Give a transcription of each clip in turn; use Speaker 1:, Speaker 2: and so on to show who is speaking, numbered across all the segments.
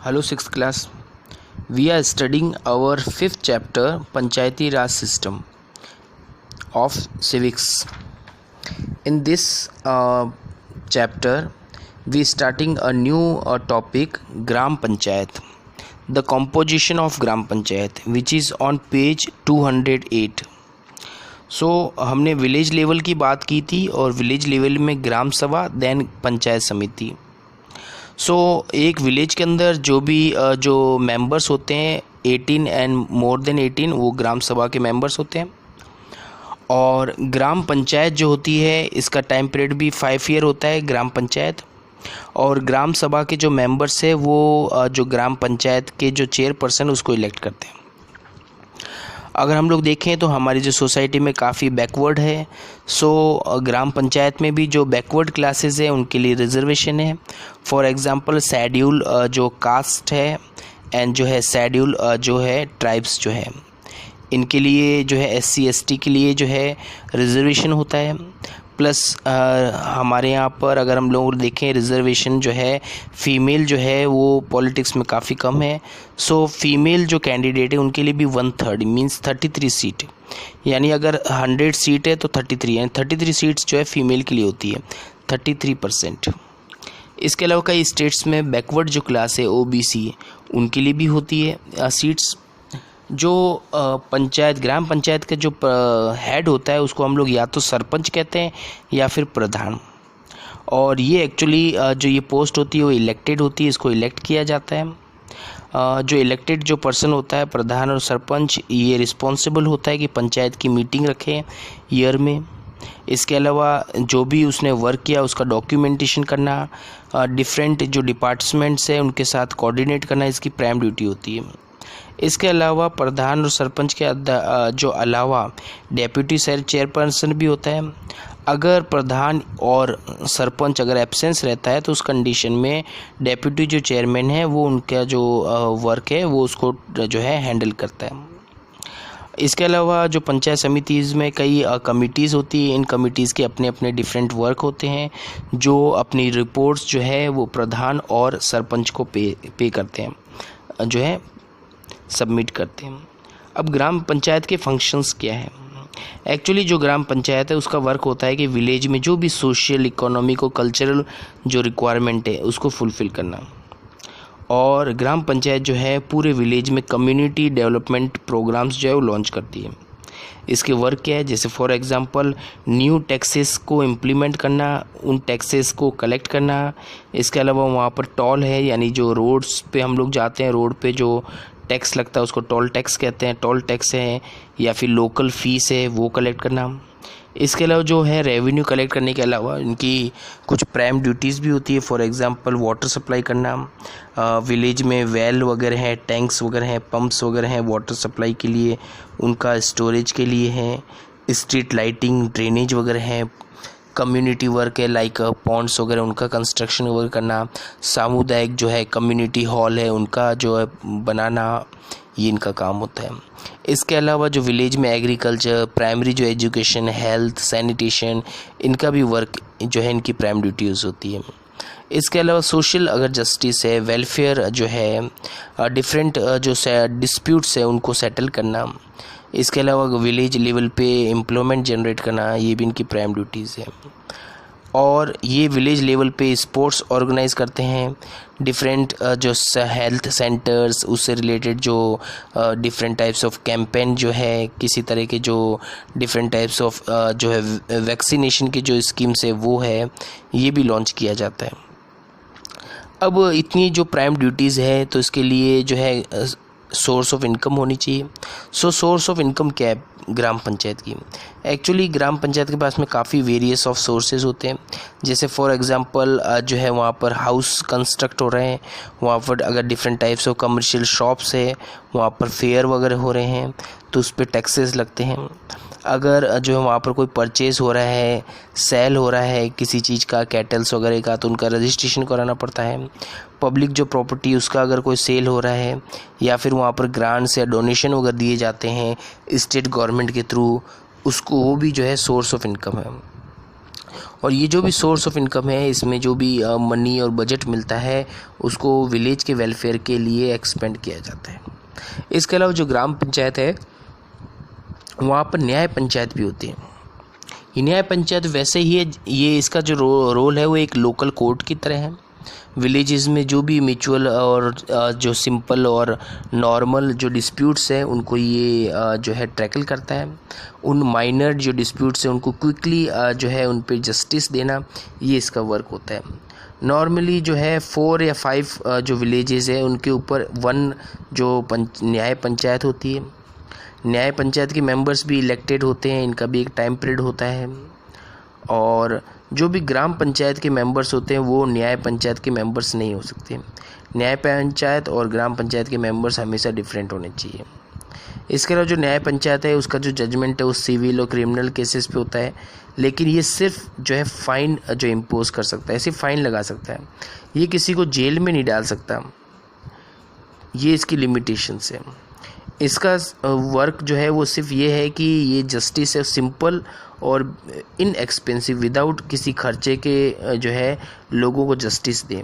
Speaker 1: Hello, sixth class. We are studying our fifth chapter, Panchayati Raj System of Civics. In this chapter, we starting a new topic, Gram Panchayat. The composition of Gram Panchayat, which is on page 208. सो हमने village level की बात की थी और village level में ग्राम सभा then panchayat समिति. सो एक विलेज के अंदर जो मेंबर्स होते हैं 18 एंड मोर देन 18 वो ग्राम सभा के मेंबर्स होते हैं. और ग्राम पंचायत जो होती है इसका टाइम पीरियड भी 5 ईयर होता है ग्राम पंचायत. और ग्राम सभा के जो मेंबर्स है वो जो ग्राम पंचायत के जो चेयरपर्सन उसको इलेक्ट करते हैं. अगर हम लोग देखें तो हमारी जो सोसाइटी में काफ़ी बैकवर्ड है. सो ग्राम पंचायत में भी जो बैकवर्ड क्लासेस है उनके लिए रिजर्वेशन है. फॉर एग्जांपल शेड्यूल जो कास्ट है एंड जो है शेड्यूल जो है ट्राइब्स जो है इनके लिए जो है SC ST के लिए जो है रिजर्वेशन होता है. प्लस हमारे यहाँ पर अगर हम लोग देखें रिजर्वेशन जो है फ़ीमेल जो है वो पॉलिटिक्स में काफ़ी कम है. सो फीमेल जो कैंडिडेट है उनके लिए भी 1/3 मींस 33 सीट. यानी अगर 100 सीट है तो 33 यानी 33 सीट्स जो है फीमेल के लिए होती है 33%. इसके अलावा कई स्टेट्स में बैकवर्ड जो क्लास है OBC उनके लिए भी होती है सीट्स. जो ग्राम पंचायत का जो हेड होता है उसको हम लोग या तो सरपंच कहते हैं या फिर प्रधान. और ये एक्चुअली जो ये पोस्ट होती है वो इलेक्टेड होती है. इसको इलेक्ट किया जाता है. जो इलेक्टेड जो पर्सन होता है प्रधान और सरपंच ये रिस्पॉन्सिबल होता है कि पंचायत की मीटिंग रखें ईयर में. इसके अलावा जो भी उसने वर्क किया उसका डॉक्यूमेंटेशन करना, डिफरेंट जो डिपार्टमेंट्स हैं उनके साथ कोऑर्डिनेट करना इसकी प्राइम ड्यूटी होती है. इसके अलावा प्रधान और सरपंच के जो अलावा डेप्यूटी चेयरपर्सन भी होता है. अगर प्रधान और सरपंच अगर एब्सेंस रहता है तो उस कंडीशन में डेप्यूटी जो चेयरमैन है वो उनका जो वर्क है वो उसको जो है हैंडल करता है. इसके अलावा जो पंचायत समितिज़ में कई कमिटीज़ होती है. इन कमिटीज़ के अपने अपने डिफरेंट वर्क होते हैं जो अपनी रिपोर्ट्स जो है वो प्रधान और सरपंच को पे करते हैं जो है सबमिट करते हैं. अब ग्राम पंचायत के फंक्शंस क्या है. एक्चुअली जो ग्राम पंचायत है उसका वर्क होता है कि विलेज में जो भी सोशल इकोनॉमिक और कल्चरल जो रिक्वायरमेंट है उसको फुलफ़िल करना. और ग्राम पंचायत जो है पूरे विलेज में कम्युनिटी डेवलपमेंट प्रोग्राम्स जो है वो लॉन्च करती है. इसके वर्क क्या है, जैसे फॉर एग्जांपल न्यू टैक्सेस को इम्प्लीमेंट करना, उन टैक्सेस को कलेक्ट करना. इसके अलावा वहाँ पर टॉल है यानी जो रोड्स पे हम लोग जाते हैं रोड पे जो टैक्स लगता है उसको टोल टैक्स कहते हैं. टोल टैक्स है या फिर लोकल फ़ीस है वो कलेक्ट करना. इसके अलावा जो है रेवेन्यू कलेक्ट करने के अलावा इनकी कुछ प्राइम ड्यूटीज़ भी होती है. फॉर एग्जांपल वाटर सप्लाई करना. विलेज में वेल वगैरह हैं, टैंक्स वगैरह हैं, पंप्स वगैरह हैं वाटर सप्लाई के लिए, उनका स्टोरेज के लिए है. स्ट्रीट लाइटिंग ड्रेनेज वगैरह हैं. कम्युनिटी वर्क है लाइक पॉन्ड्स वगैरह उनका कंस्ट्रक्शन वगैरह करना. सामुदायिक जो है कम्युनिटी हॉल है उनका जो है बनाना, ये इनका काम होता है. इसके अलावा जो विलेज में एग्रीकल्चर, प्राइमरी जो एजुकेशन, हेल्थ, सैनिटेशन इनका भी वर्क जो है इनकी प्राइम ड्यूटीज़ होती है. इसके अलावा सोशल अगर जस्टिस है, वेलफेयर जो है, डिफरेंट जो डिस्प्यूट्स है उनको सेटल करना. इसके अलावा विलेज लेवल पे एम्प्लॉयमेंट जनरेट करना, ये भी इनकी प्राइम ड्यूटीज़ है. और ये विलेज लेवल पे स्पोर्ट्स ऑर्गेनाइज करते हैं. डिफरेंट जो हेल्थ सेंटर्स उससे रिलेटेड जो डिफरेंट टाइप्स ऑफ कैंपेन जो है, किसी तरह के जो डिफरेंट टाइप्स ऑफ जो है वैक्सीनेशन की जो स्कीम्स है वो है, ये भी लॉन्च किया जाता है. अब इतनी जो प्राइम ड्यूटीज़ है तो इसके लिए जो है सोर्स ऑफ इनकम होनी चाहिए. सो सोर्स ऑफ इनकम क्या है ग्राम पंचायत की. एक्चुअली ग्राम पंचायत के पास में काफ़ी वेरियस ऑफ सोर्सेज होते हैं. जैसे फॉर एग्जांपल जो है वहाँ पर हाउस कंस्ट्रक्ट हो रहे हैं, वहाँ पर अगर different types of commercial shops है, वहाँ पर फेयर वगैरह हो रहे हैं तो उस पर टैक्सेस लगते हैं. अगर जो है वहाँ पर कोई परचेज़ हो रहा है, सेल हो रहा है किसी चीज़ का, कैटल्स वगैरह का, तो उनका रजिस्ट्रेशन कराना पड़ता है. पब्लिक जो प्रॉपर्टी उसका अगर कोई सेल हो रहा है या फिर वहाँ पर ग्रांट्स या डोनेशन वगैरह दिए जाते हैं स्टेट गवर्नमेंट के थ्रू, उसको वो भी जो है सोर्स ऑफ इनकम है. और ये जो भी सोर्स ऑफ इनकम है, इसमें जो भी मनी और बजट मिलता है उसको विलेज के वेलफेयर के लिए एक्सपेंड किया जाता है। इसके अलावा जो ग्राम पंचायत है वहाँ पर न्याय पंचायत भी होती है। ये न्याय पंचायत वैसे ही है, ये इसका जो रोल है वो एक लोकल कोर्ट की तरह है। विलेजेस में जो भी म्यूचुअल और जो सिंपल और नॉर्मल जो डिस्प्यूट्स हैं उनको ये जो है टैकल करता है। उन माइनर जो डिस्प्यूट्स हैं उनको क्विकली जो है उन पे जस्टिस देना, ये इसका वर्क होता है। नॉर्मली जो है 4 या 5 जो विलेजेस है उनके ऊपर 1 जो न्याय पंचायत होती है। न्याय पंचायत के मेंबर्स भी इलेक्टेड होते हैं, इनका भी एक टाइम पीरियड होता है। और जो भी ग्राम पंचायत के मेंबर्स होते हैं वो न्याय पंचायत के मेंबर्स नहीं हो सकते। न्याय पंचायत और ग्राम पंचायत के मेंबर्स हमेशा डिफरेंट होने चाहिए। इसके अलावा जो न्याय पंचायत है उसका जो जजमेंट है वो सिविल और क्रिमिनल केसेस पे होता है, लेकिन ये सिर्फ जो है फ़ाइन जो इम्पोज कर सकता है, सिर्फ फ़ाइन लगा सकता है, ये किसी को जेल में नहीं डाल सकता। ये इसकी लिमिटेशंस है। इसका वर्क जो है वो सिर्फ ये है कि ये जस्टिस है सिंपल और इनएक्सपेंसिव, विदाउट किसी खर्चे के जो है लोगों को जस्टिस दें।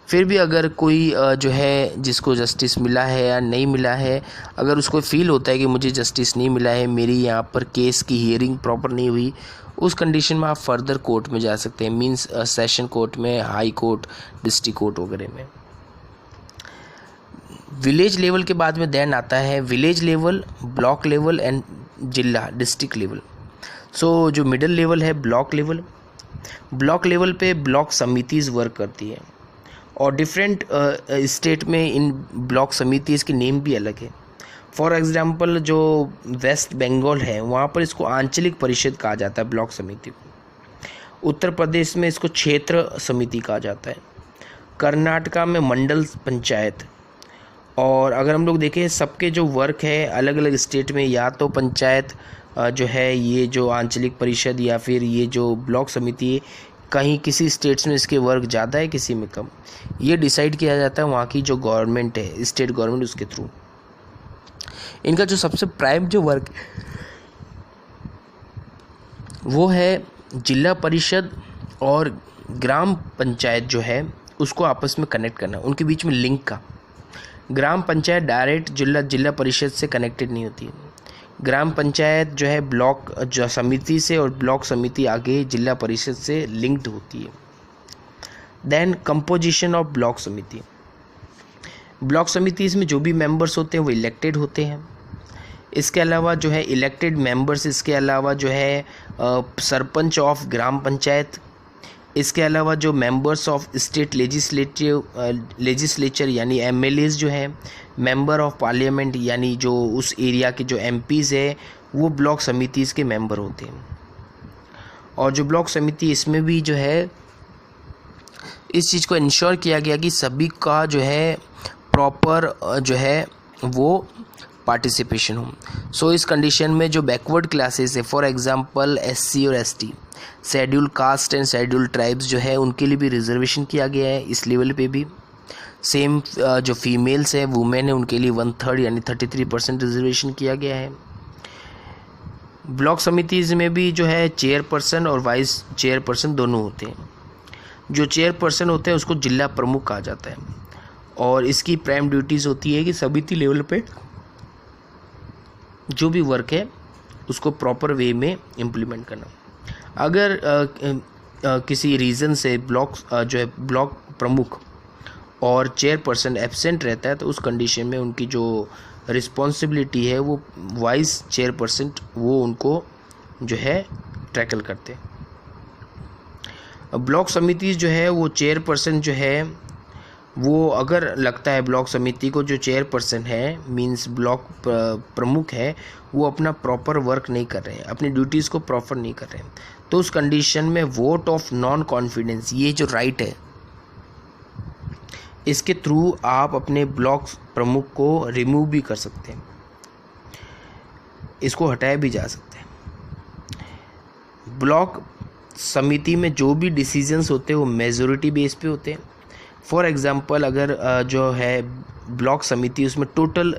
Speaker 1: फिर भी अगर कोई जो है जिसको जस्टिस मिला है या नहीं मिला है, अगर उसको फील होता है कि मुझे जस्टिस नहीं मिला है, मेरी यहाँ पर केस की हियरिंग प्रॉपर नहीं हुई, उस कंडीशन में आप फर्दर कोर्ट में जा सकते हैं, मींस सेशन कोर्ट में, हाई कोर्ट, डिस्ट्रिक्ट कोर्ट वगैरह में। विलेज लेवल के बाद में देन आता है village level, block level and जिला डिस्ट्रिक्ट लेवल। सो जो मिडिल लेवल है ब्लॉक लेवल। ब्लॉक लेवल पे ब्लॉक समितिज़ वर्क करती है और डिफरेंट स्टेट में इन ब्लॉक समितिज़ के नेम भी अलग है। फॉर एग्जांपल जो वेस्ट बंगाल है वहाँ पर इसको आंचलिक परिषद कहा जाता है ब्लॉक समिति को। उत्तर प्रदेश में इसको क्षेत्र समिति कहा जाता है। कर्नाटका में मंडल पंचायत। और अगर हम लोग देखें सबके जो वर्क है अलग अलग स्टेट में, या तो पंचायत जो है ये जो आंचलिक परिषद या फिर ये जो ब्लॉक समिति है, कहीं किसी स्टेट्स में इसके वर्क ज़्यादा है, किसी में कम। ये डिसाइड किया जाता है वहाँ की जो गवर्नमेंट है, स्टेट गवर्नमेंट, उसके थ्रू। इनका जो सबसे प्राइम जो वर्क वो है जिला परिषद और ग्राम पंचायत जो है उसको आपस में कनेक्ट करना, उनके बीच में लिंक का। ग्राम पंचायत डायरेक्ट जिला परिषद से कनेक्टेड नहीं होती है। ग्राम पंचायत जो है ब्लॉक जो समिति से, और ब्लॉक समिति आगे जिला परिषद से लिंक्ड होती है। देन कंपोजिशन ऑफ ब्लॉक समिति। ब्लॉक समिति में जो भी मेंबर्स होते हैं वो इलेक्टेड होते हैं। इसके अलावा जो है इलेक्टेड मेंबर्स, इसके अलावा जो है सरपंच ऑफ ग्राम पंचायत, इसके अलावा जो मेंबर्स ऑफ स्टेट लेजिस्लेचर यानी एमएलएज जो है, मेंबर ऑफ पार्लियामेंट यानी जो उस एरिया के जो एमपीज़ है वो ब्लॉक समितिज़ के मेंबर होते हैं। और जो ब्लॉक समिति इसमें भी जो है इस चीज़ को इंश्योर किया गया कि सभी का जो है प्रॉपर जो है वो पार्टिसिपेशन हो। सो इस कंडीशन में जो बैकवर्ड क्लासेस है, फॉर एग्जांपल एससी और ST, schedule caste and schedule tribes जो है उनके लिए भी रिजर्वेशन किया गया है इस लेवल पे भी। सेम जो फीमेल्स है, वुमेन है, उनके लिए 1/3 यानी 33% रिजर्वेशन किया गया है। ब्लॉक समितिज़ में भी जो है चेयरपर्सन और वाइस चेयरपर्सन दोनों होते हैं। जो चेयरपर्सन होते हैं उसको जिला प्रमुख कहा जाता है और इसकी प्राइम ड्यूटीज़ होती है कि समिति लेवल पे जो भी वर्क है उसको प्रॉपर वे में इम्प्लीमेंट करना। अगर किसी रीज़न से ब्लॉक जो है ब्लॉक प्रमुख और चेयरपर्सन एब्सेंट रहता है तो उस कंडीशन में उनकी जो रिस्पॉन्सिबिलिटी है वो वाइस चेयरपर्सन वो उनको जो है टैकल करते हैं। ब्लॉक समिति जो है वो चेयरपर्सन जो है वो अगर लगता है ब्लॉक समिति को जो चेयरपर्सन है मींस ब्लॉक प्रमुख है वो अपना प्रॉपर वर्क नहीं कर रहे हैं, अपनी ड्यूटीज़ को प्रॉपर नहीं कर रहे हैं, तो उस कंडीशन में वोट ऑफ नॉन कॉन्फिडेंस ये जो राइट है इसके थ्रू आप अपने ब्लॉक प्रमुख को रिमूव भी कर सकते हैं, इसको हटाया भी जा सकते हैं। ब्लॉक समिति में जो भी डिसीजंस होते हैं वो मेजॉरिटी बेस पे होते हैं। फॉर एग्जांपल अगर जो है ब्लॉक समिति उसमें टोटल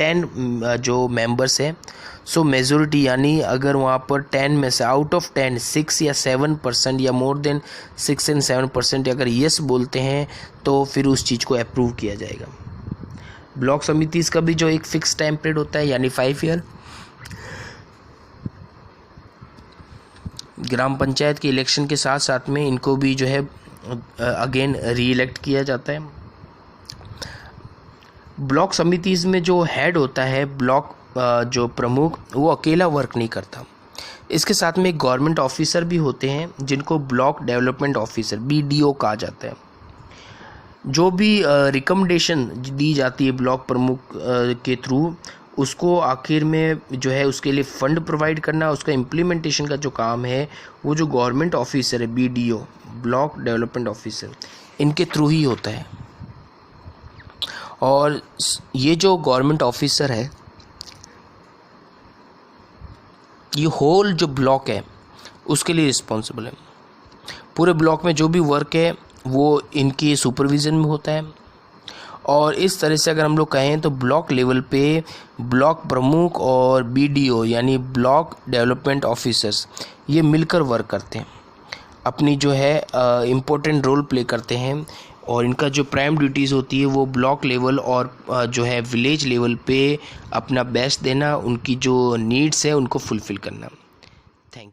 Speaker 1: 10 जो मेंबर्स हैं, सो मेजोरिटी यानी अगर वहाँ पर 10 में से आउट ऑफ 10 6 या 7% या मोर देन 6 and 7% अगर यस बोलते हैं तो फिर उस चीज़ को अप्रूव किया जाएगा। ब्लॉक समितिस का भी जो एक फिक्स टाइम पीरियड होता है यानी 5 ईयर। ग्राम पंचायत के इलेक्शन के साथ साथ में इनको भी जो है अगेन री इलेक्ट किया जाता है। ब्लॉक समितिस में जो हेड होता है, ब्लॉक जो प्रमुख, वो अकेला वर्क नहीं करता। इसके साथ में एक गवर्नमेंट ऑफिसर भी होते हैं जिनको ब्लॉक डेवलपमेंट ऑफिसर BDO कहा जाता है। जो भी रिकमेंडेशन दी जाती है ब्लॉक प्रमुख के थ्रू, उसको आखिर में जो है उसके लिए फंड प्रोवाइड करना, उसका इम्प्लीमेंटेशन का जो काम है वो जो गवर्नमेंट ऑफिसर है BDO, ब्लॉक डेवलपमेंट ऑफिसर, इनके थ्रू ही होता है। और ये जो गवर्नमेंट ऑफिसर है, ये होल जो ब्लॉक है उसके लिए रिस्पॉन्सिबल है। पूरे ब्लॉक में जो भी वर्क है वो इनकी सुपरविज़न में होता है। और इस तरह से अगर हम लोग कहें तो ब्लॉक लेवल पे ब्लॉक प्रमुख और BDO यानी ब्लॉक डेवलपमेंट ऑफिसर्स ये मिलकर वर्क करते हैं, अपनी जो है इम्पोर्टेंट रोल प्ले करते हैं। और इनका जो प्राइम ड्यूटीज़ होती है वो ब्लॉक लेवल और जो है विलेज लेवल पे अपना बेस्ट देना, उनकी जो नीड्स है उनको फुलफ़िल करना। Thank you.